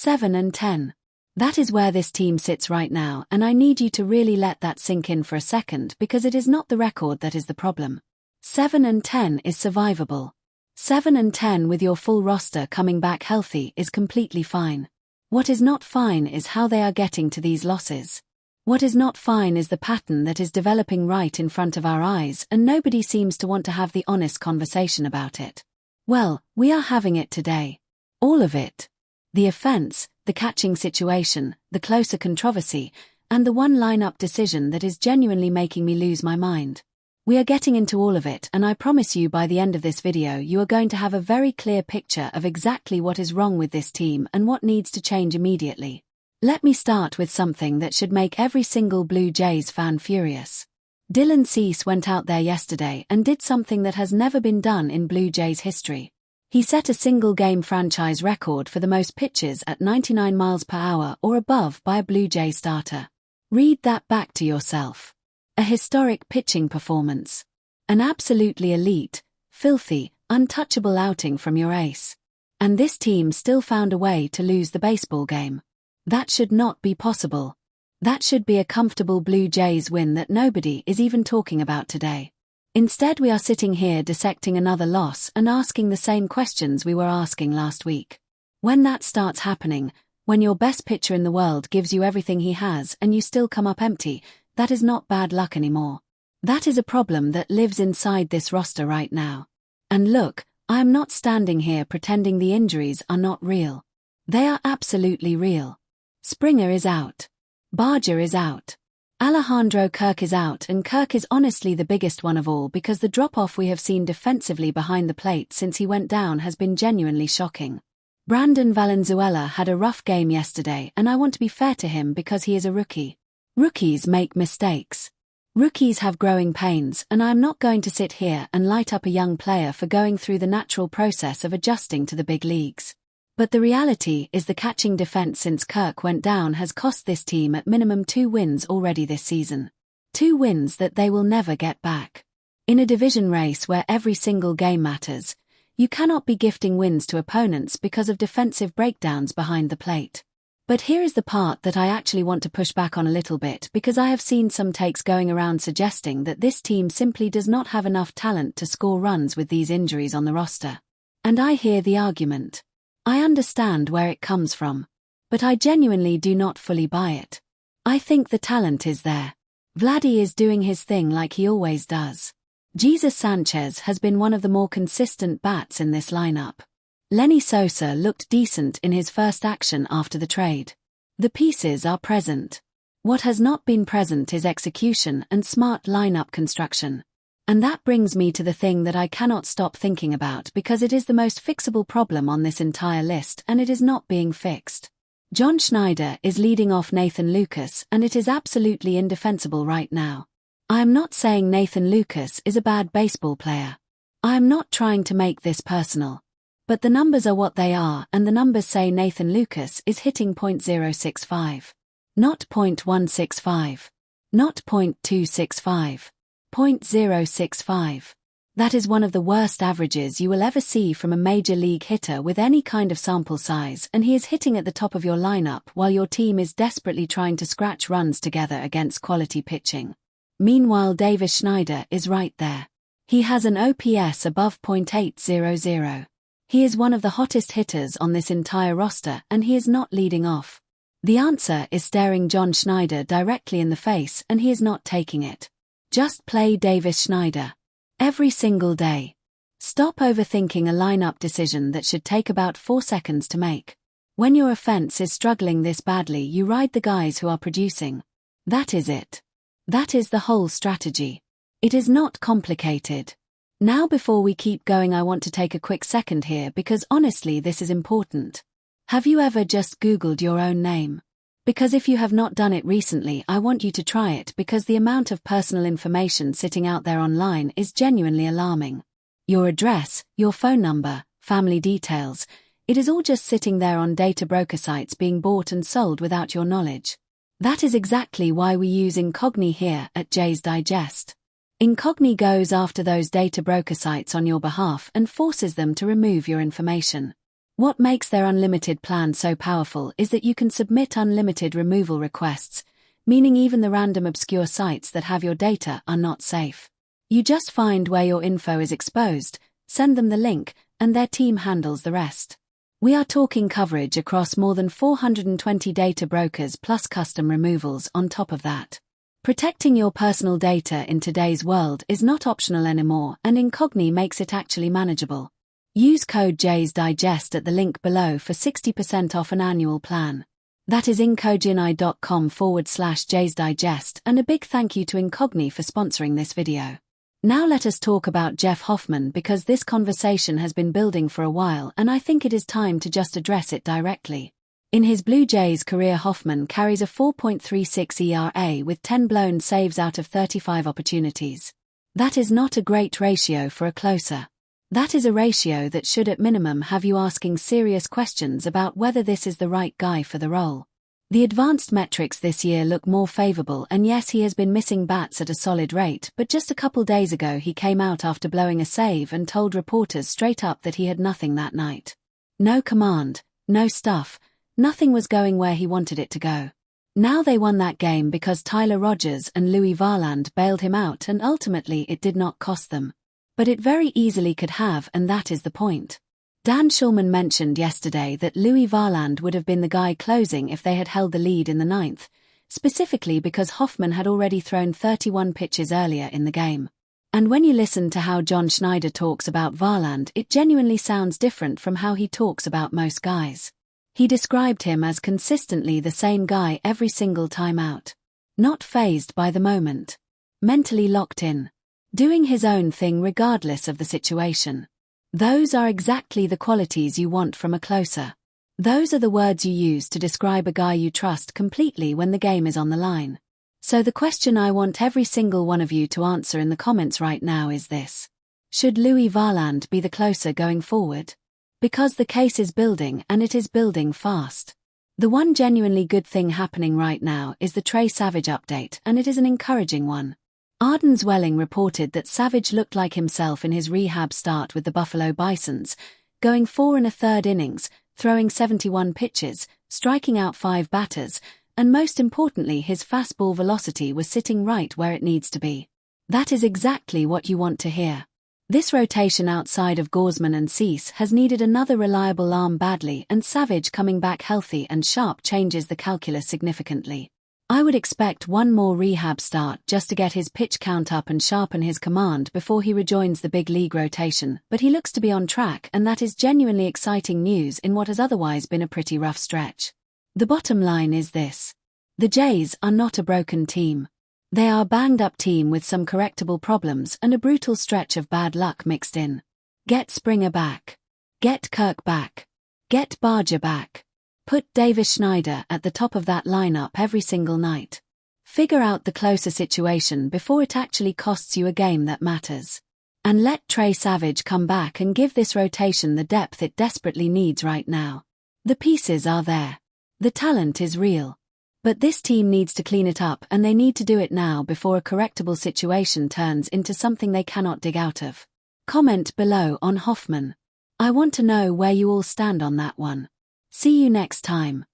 7-10. That is where this team sits right now, and I need you to really let that sink in for a second because it is not the record that is the problem. 7-10 is survivable. 7-10 with your full roster coming back healthy is completely fine. What is not fine is how they are getting to these losses. What is not fine is the pattern that is developing right in front of our eyes, and nobody seems to want to have the honest conversation about it. Well, we are having it today. All of it. The offense, the catching situation, the closer controversy, and the one lineup decision that is genuinely making me lose my mind. We are getting into all of it, and I promise you by the end of this video you are going to have a very clear picture of exactly what is wrong with this team and what needs to change immediately. Let me start with something that should make every single Blue Jays fan furious. Dylan Cease went out there yesterday and did something that has never been done in Blue Jays history. He set a single-game franchise record for the most pitches at 99 miles per hour or above by a Blue Jay starter. Read that back to yourself. A historic pitching performance. An absolutely elite, filthy, untouchable outing from your ace. And this team still found a way to lose the baseball game. That should not be possible. That should be a comfortable Blue Jays win that nobody is even talking about today. Instead we are sitting here dissecting another loss and asking the same questions we were asking last week. When that starts happening, when your best pitcher in the world gives you everything he has and you still come up empty, that is not bad luck anymore. That is a problem that lives inside this roster right now. And look, I am not standing here pretending the injuries are not real. They are absolutely real. Springer is out. Barger is out. Alejandro Kirk is out, and Kirk is honestly the biggest one of all because the drop-off we have seen defensively behind the plate since he went down has been genuinely shocking. Brandon Valenzuela had a rough game yesterday, and I want to be fair to him because he is a rookie. Rookies make mistakes. Rookies have growing pains, and I am not going to sit here and light up a young player for going through the natural process of adjusting to the big leagues. But the reality is the catching defense since Kirk went down has cost this team at minimum 2 wins already this season. 2 wins that they will never get back. In a division race where every single game matters, you cannot be gifting wins to opponents because of defensive breakdowns behind the plate. But here is the part that I actually want to push back on a little bit because I have seen some takes going around suggesting that this team simply does not have enough talent to score runs with these injuries on the roster. And I hear the argument. I understand where it comes from. But I genuinely do not fully buy it. I think the talent is there. Vladdy is doing his thing like he always does. Jesus Sanchez has been one of the more consistent bats in this lineup. Lenny Sosa looked decent in his first action after the trade. The pieces are present. What has not been present is execution and smart lineup construction. And that brings me to the thing that I cannot stop thinking about because it is the most fixable problem on this entire list and it is not being fixed. John Schneider is leading off Nathan Lucas and it is absolutely indefensible right now. I am not saying Nathan Lucas is a bad baseball player. I am not trying to make this personal. But the numbers are what they are and the numbers say Nathan Lucas is hitting .065. Not .165. Not .265. .065. That is one of the worst averages you will ever see from a major league hitter with any kind of sample size, and he is hitting at the top of your lineup while your team is desperately trying to scratch runs together against quality pitching. Meanwhile Davis Schneider is right there. He has an OPS above .800. He is one of the hottest hitters on this entire roster and he is not leading off. The answer is staring John Schneider directly in the face and he is not taking it. Just play Davis Schneider. Every single day. Stop overthinking a lineup decision that should take about 4 seconds to make. When your offense is struggling this badly, you ride the guys who are producing. That is it. That is the whole strategy. It is not complicated. Now before we keep going, I want to take a quick second here because honestly this is important. Have you ever just Googled your own name? Because if you have not done it recently, I want you to try it because the amount of personal information sitting out there online is genuinely alarming. Your address, your phone number, family details, it is all just sitting there on data broker sites being bought and sold without your knowledge. That is exactly why we use Incogni here at Jays Digest. Incogni goes after those data broker sites on your behalf and forces them to remove your information. What makes their unlimited plan so powerful is that you can submit unlimited removal requests, meaning even the random obscure sites that have your data are not safe. You just find where your info is exposed, send them the link, and their team handles the rest. We are talking coverage across more than 420 data brokers plus custom removals on top of that. Protecting your personal data in today's world is not optional anymore, and Incogni makes it actually manageable. Use code JSDigest at the link below for 60% off an annual plan. That is incogni.com/JSDigest, and a big thank you to Incogni for sponsoring this video. Now let us talk about Jeff Hoffman, because this conversation has been building for a while and I think it is time to just address it directly. In his Blue Jays career, Hoffman carries a 4.36 ERA with 10 blown saves out of 35 opportunities. That is not a great ratio for a closer. That is a ratio that should at minimum have you asking serious questions about whether this is the right guy for the role. The advanced metrics this year look more favorable, and yes, he has been missing bats at a solid rate, but just a couple days ago he came out after blowing a save and told reporters straight up that he had nothing that night. No command, no stuff, nothing was going where he wanted it to go. Now they won that game because Tyler Rogers and Louis Varland bailed him out, and ultimately it did not cost them. But it very easily could have, and that is the point. Dan Shulman mentioned yesterday that Louis Varland would have been the guy closing if they had held the lead in the ninth, specifically because Hoffman had already thrown 31 pitches earlier in the game. And when you listen to how John Schneider talks about Varland, it genuinely sounds different from how he talks about most guys. He described him as consistently the same guy every single time out. Not fazed by the moment. Mentally locked in. Doing his own thing regardless of the situation. Those are exactly the qualities you want from a closer. Those are the words you use to describe a guy you trust completely when the game is on the line. So the question I want every single one of you to answer in the comments right now is this. Should Louis Varland be the closer going forward? Because the case is building, and it is building fast. The one genuinely good thing happening right now is the Trey Savage update, and it is an encouraging one. Arden Zwelling reported that Savage looked like himself in his rehab start with the Buffalo Bisons, going 4 1/3 innings, throwing 71 pitches, striking out 5 batters, and most importantly his fastball velocity was sitting right where it needs to be. That is exactly what you want to hear. This rotation outside of Gaursman and Cease has needed another reliable arm badly, and Savage coming back healthy and sharp changes the calculus significantly. I would expect one more rehab start just to get his pitch count up and sharpen his command before he rejoins the big league rotation, but he looks to be on track, and that is genuinely exciting news in what has otherwise been a pretty rough stretch. The bottom line is this. The Jays are not a broken team. They are a banged-up team with some correctable problems and a brutal stretch of bad luck mixed in. Get Springer back. Get Kirk back. Get Barger back. Put Davis Schneider at the top of that lineup every single night. Figure out the closer situation before it actually costs you a game that matters. And let Trey Savage come back and give this rotation the depth it desperately needs right now. The pieces are there. The talent is real. But this team needs to clean it up, and they need to do it now before a correctable situation turns into something they cannot dig out of. Comment below on Hoffman. I want to know where you all stand on that one. See you next time.